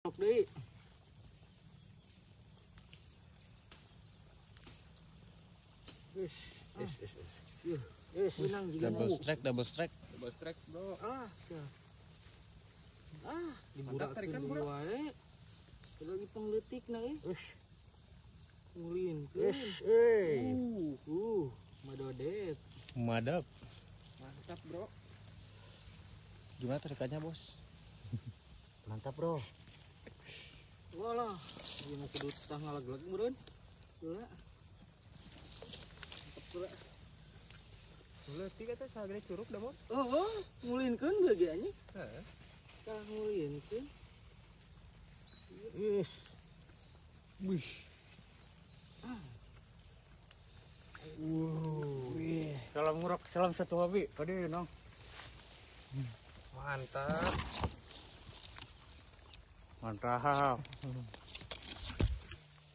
Đi. Double strike Bro. Dibudak tarikan bro. Lagi pengletik na Ngulin. Madodet. madap. Mantap bro. Gimana tarikannya bos? Mantap bro. Walah, gimana kudut tah ngalag-lag meureun. Heula. Mantap pula. Leutik eta sagede curug da bos. Ngulinkeun ge anjing. Heeh. Tah ngulinkeun. Wih. Wih. Salam ngurok, salam satu hobi. Tadi nong. Mantap. Mantap.